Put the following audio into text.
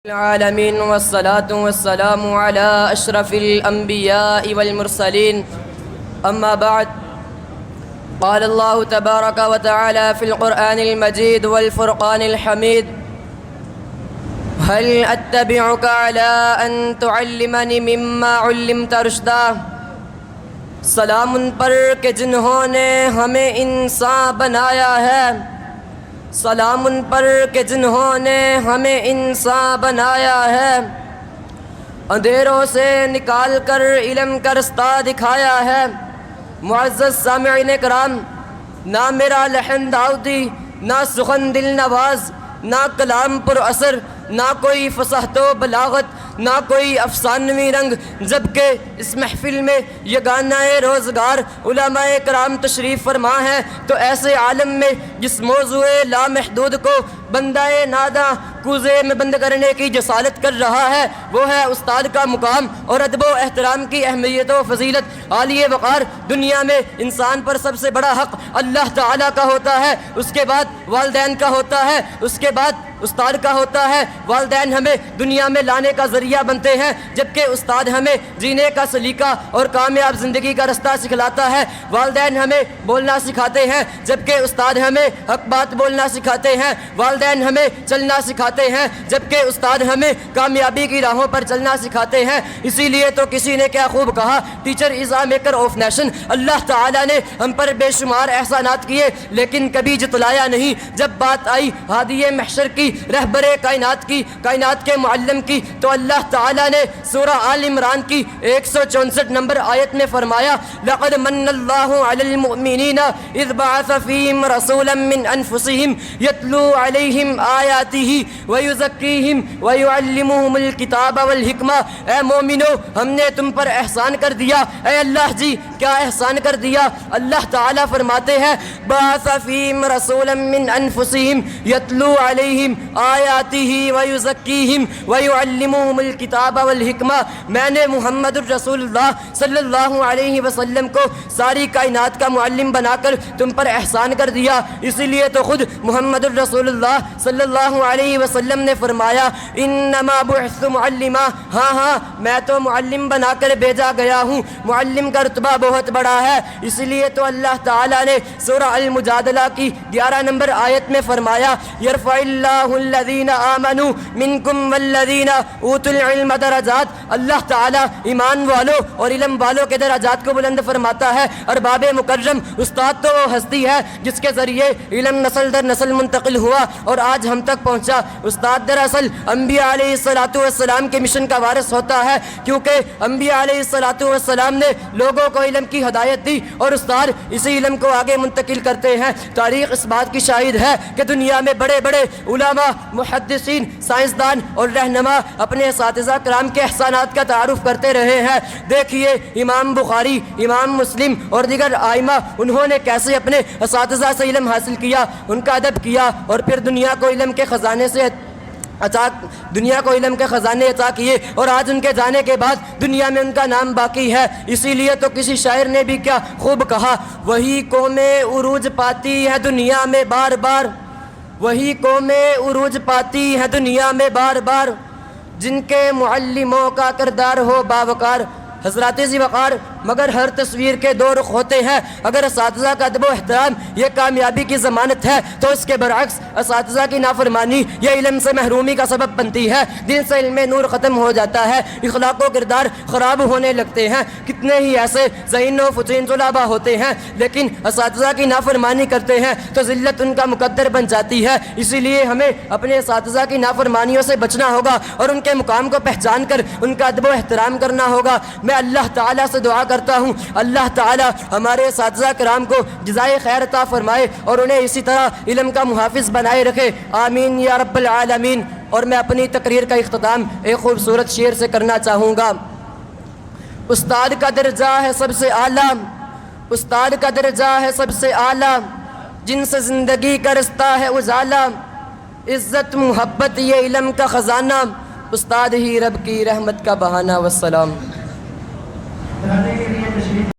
العالمين والصلاة والسلام على أشرف الأنبياء والمرسلين أما بعد قال الله تبارك وتعالى في القرآن المجيد والفرقان الحميد هل أتبعك على أن تعلمني مما علمت رشدا سلام ان پر کہ جنہوں نے ہمیں انسان بنایا ہے، سلام ان پر کہ جنہوں نے ہمیں انسان بنایا ہے، اندھیروں سے نکال کر علم کا رستہ دکھایا ہے۔ معزز سامعین کرام، نہ میرا لحن داؤدی، نہ سخن دل نواز، نہ کلام پر اثر، نہ کوئی فصاحت و بلاغت، نہ کوئی افسانوی رنگ، جبکہ اس محفل میں یگانہ روزگار علماء کرام تشریف فرما ہے، تو ایسے عالم میں جس موضوع لامحدود کو بندہ ناداں کوزے میں بند کرنے کی جسارت کر رہا ہے، وہ ہے استاد کا مقام اور ادب و احترام کی اہمیت و فضیلت عالی وقار۔ دنیا میں انسان پر سب سے بڑا حق اللہ تعالیٰ کا ہوتا ہے، اس کے بعد والدین کا ہوتا ہے، اس کے بعد استاد کا ہوتا ہے۔ والدین ہمیں دنیا میں لانے کا ذریعہ بنتے ہیں، جبکہ استاد ہمیں جینے کا سلیقہ اور کامیاب زندگی کا رستہ سکھلاتا ہے۔ والدین ہمیں بولنا سکھاتے ہیں، جبکہ استاد ہمیں حق بات بولنا سکھاتے ہیں۔ والدین ہمیں چلنا سکھاتے ہیں، جبکہ استاد ہمیں کامیابی کی راہوں پر چلنا سکھاتے ہیں۔ اسی لیے تو کسی نے کیا خوب کہا، teacher is a maker of nation. اللہ تعالیٰ نے ہم پر بے شمار احسانات کیے، لیکن کبھی جتلایا نہیں۔ جب بات آئی ہادی محشر کی، رہبر کائنات کی، کائنات کے معلم کی، تو اللہ تعالیٰ نے سورہ آل عمران کی 164 نمبر آیت میں فرمایا، لقد من اللہ علی المؤمنین اذ بعث فیہم رسولا من انفسہم یتلو علیہم آیاتہ ویزکیہم ویعلمہم الکتاب والحکمہ۔ اے مومنو، ہم نے تم پر احسان کر دیا۔ اے اللہ جی، کیا احسان کر دیا؟ اللہ تعالیٰ فرماتے ہیں، بعث فیہم رسولا من انفسہم یتلو علیہم آیاتہ ویزکیہم ویعلمہم الکتاب والحکمہ۔ میں نے محمد الرسول اللہ صلی اللہ علیہ وسلم کو ساری کائنات کا معلم بنا کر تم پر احسان کر دیا۔ اسی لیے تو خود محمد الرسول اللہ صلی اللہ علیہ وسلم نے فرمایا، انما بعثت معلما، ہاں میں تو معلم بنا کر بھیجا گیا ہوں۔ معلم کا رتبہ بہت بڑا ہے، اس لیے تو اللہ تعالیٰ نے سورہ المجادلہ کی 11 نمبر آیت میں فرمایا، یرفع اللہ الذین آمنوا منکم والذین اوتوا العلم درجات۔ اللہ تعالیٰ ایمان والوں اور علم والوں کے درجات کو بلند فرماتا ہے۔ ارباب مکرم، استاد تو وہ ہستی ہے جس کے ذریعے علم نسل در نسل منتقل ہوا اور آج ہم تک پہنچا۔ استاد دراصل انبیاء علیہ السلام کے مشن کا وارث ہوتا ہے، کیونکہ انبیاء علیہ السلام نے لوگوں کو علم کی ہدایت دی اور استاد اسی علم کو آگے منتقل کرتے ہیں۔ تاریخ اس بات کی شاہد ہے کہ دنیا میں بڑے بڑے علماء، محدثین، سائنسدان اور رہنما اپنے اساتذہ کرام کے احسانات کا تعارف کرتے رہے ہیں۔ دیکھیے امام بخاری، امام مسلم اور دیگر ائمہ، انہوں نے کیسے اپنے اساتذہ سے علم حاصل کیا، ان کا ادب کیا اور پھر دنیا کو علم کے خزانے عطا کیے، اور آج ان کے جانے کے بعد دنیا میں ان کا نام باقی ہے۔ اسی لیے تو کسی شاعر نے بھی کیا خوب کہا، وہی قومیں عروج پاتی ہے دنیا میں بار بار، وہی قومیں عروج پاتی ہے دنیا میں بار بار، جن کے معلموں کا کردار ہو باوقار۔ حضرات ذی وقار، مگر ہر تصویر کے دو رخ ہوتے ہیں۔ اگر اساتذہ کا ادب و احترام یہ کامیابی کی ضمانت ہے، تو اس کے برعکس اساتذہ کی نافرمانی یہ علم سے محرومی کا سبب بنتی ہے۔ دل سے علم نور ختم ہو جاتا ہے، اخلاق و کردار خراب ہونے لگتے ہیں۔ کتنے ہی ایسے ذہین و فطین طلباء ہوتے ہیں، لیکن اساتذہ کی نافرمانی کرتے ہیں تو ذلت ان کا مقدر بن جاتی ہے۔ اسی لیے ہمیں اپنے اساتذہ کی نافرمانیوں سے بچنا ہوگا اور ان کے مقام کو پہچان کر ان کا ادب و احترام کرنا ہوگا۔ میں اللہ تعالیٰ سے دعا کرتا ہوں، اللہ تعالیٰ ہمارے اساتذہ کرام کو جزائے خیر عطا فرمائے اور انہیں اسی طرح علم کا محافظ بنائے رکھے، آمین یا رب العالمین۔ اور میں اپنی تقریر کا اختتام ایک خوبصورت شعر سے کرنا چاہوں گا۔ استاد کا درجہ ہے سب سے اعلیٰ، استاد کا درجہ ہے سب سے اعلیٰ، جن سے زندگی کا رستہ ہے اجالا، عزت محبت یہ علم کا خزانہ، استاد ہی رب کی رحمت کا بہانہ۔ والسلام۔